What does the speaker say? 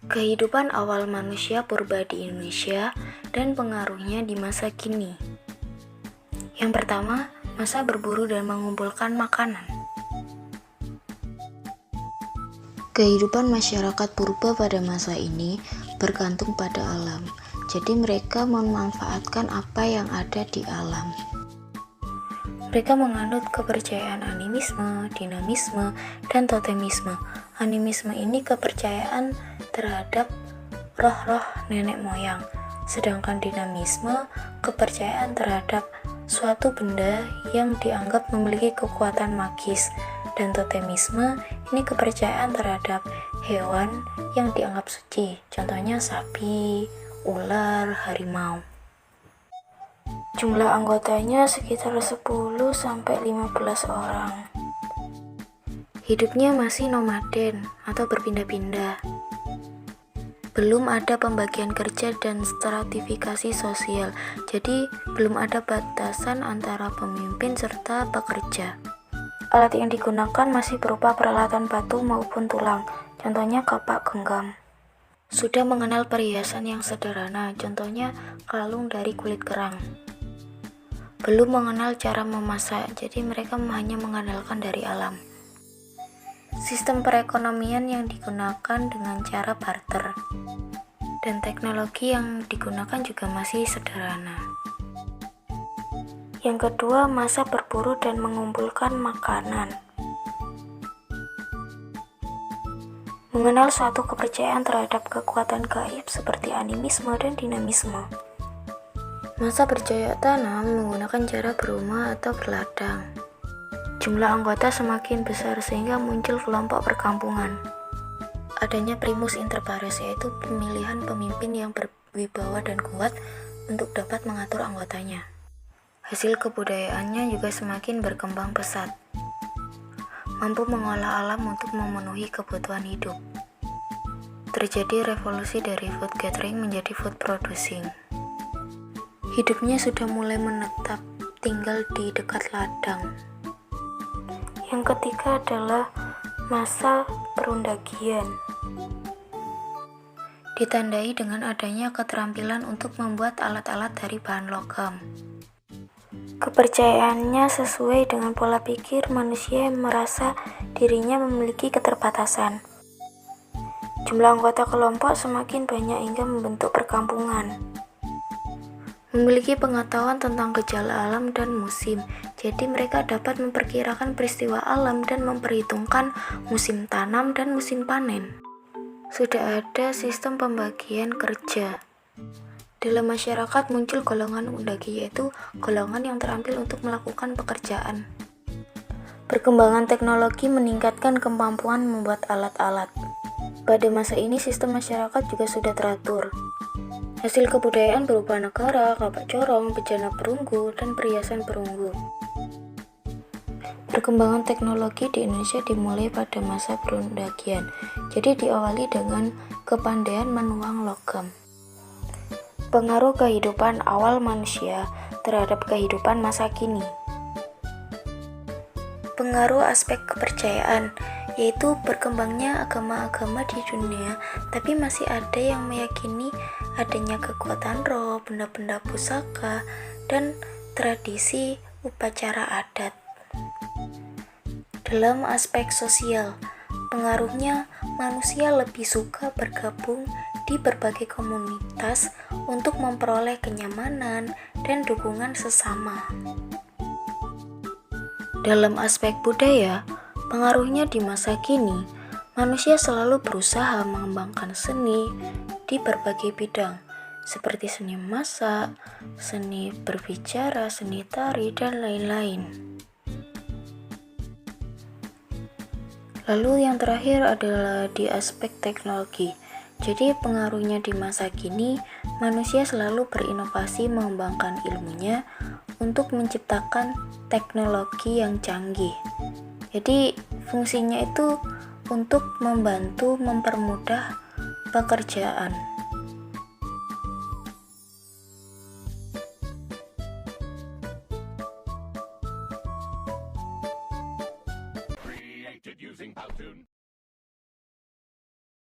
Kehidupan awal manusia purba di Indonesia dan pengaruhnya di masa kini. Yang pertama, masa berburu dan mengumpulkan makanan. Kehidupan masyarakat purba pada masa ini bergantung pada alam, jadi mereka memanfaatkan apa yang ada di alam. Mereka menganut kepercayaan animisme, dinamisme, dan totemisme. Animisme ini kepercayaan terhadap roh-roh nenek moyang, sedangkan dinamisme kepercayaan terhadap suatu benda yang dianggap memiliki kekuatan magis, dan totemisme ini kepercayaan terhadap hewan yang dianggap suci, contohnya sapi, ular, harimau. Jumlah anggotanya sekitar 10-15 orang. Hidupnya masih nomaden atau berpindah-pindah. Belum ada pembagian kerja dan stratifikasi sosial, jadi belum ada batasan antara pemimpin serta pekerja. Alat yang digunakan masih berupa peralatan batu maupun tulang, contohnya kapak genggam. Sudah mengenal perhiasan yang sederhana, contohnya kalung dari kulit kerang. Belum mengenal cara memasak, jadi mereka hanya mengandalkan dari alam. Sistem perekonomian yang digunakan dengan cara barter, dan teknologi yang digunakan juga masih sederhana. Yang kedua, masa berburu dan mengumpulkan makanan. Mengenal suatu kepercayaan terhadap kekuatan gaib seperti animisme dan dinamisme. Masa bercocok tanam menggunakan cara berumah atau berladang. Jumlah anggota semakin besar sehingga muncul kelompok perkampungan. Adanya primus inter pares, yaitu pemilihan pemimpin yang berwibawa dan kuat untuk dapat mengatur anggotanya. Hasil kebudayaannya juga semakin berkembang pesat, mampu mengolah alam untuk memenuhi kebutuhan hidup. Terjadi revolusi dari food gathering menjadi food producing. Hidupnya sudah mulai menetap, tinggal di dekat ladang. Yang ketiga adalah masa perundagian. Ditandai dengan adanya keterampilan untuk membuat alat-alat dari bahan logam. Kepercayaannya sesuai dengan pola pikir manusia yang merasa dirinya memiliki keterbatasan. Jumlah anggota kelompok semakin banyak hingga membentuk perkampungan. Memiliki pengetahuan tentang gejala alam dan musim, jadi mereka dapat memperkirakan peristiwa alam dan memperhitungkan musim tanam dan musim panen. Sudah ada sistem pembagian kerja. Dalam masyarakat muncul golongan undagi, yaitu golongan yang terampil untuk melakukan pekerjaan. Perkembangan teknologi meningkatkan kemampuan membuat alat-alat. Pada masa ini sistem masyarakat juga sudah teratur. Hasil kebudayaan berupa negara, kapak corong, bejana perunggu, dan perhiasan perunggu. Perkembangan teknologi di Indonesia dimulai pada masa perundagian, jadi diawali dengan kepandaian menuang logam. Pengaruh kehidupan awal manusia terhadap kehidupan masa kini. Pengaruh aspek kepercayaan, yaitu berkembangnya agama-agama di dunia, tapi masih ada yang meyakini adanya kekuatan roh, benda-benda pusaka, dan tradisi upacara adat. Dalam aspek sosial, pengaruhnya manusia lebih suka bergabung di berbagai komunitas untuk memperoleh kenyamanan dan dukungan sesama. Dalam aspek budaya, pengaruhnya di masa kini, manusia selalu berusaha mengembangkan seni di berbagai bidang, seperti seni masak, seni berbicara, seni tari, dan lain-lain. Lalu yang terakhir adalah di aspek teknologi. Jadi pengaruhnya di masa kini, manusia selalu berinovasi mengembangkan ilmunya untuk menciptakan teknologi yang canggih. Jadi fungsinya itu untuk membantu mempermudah pekerjaan.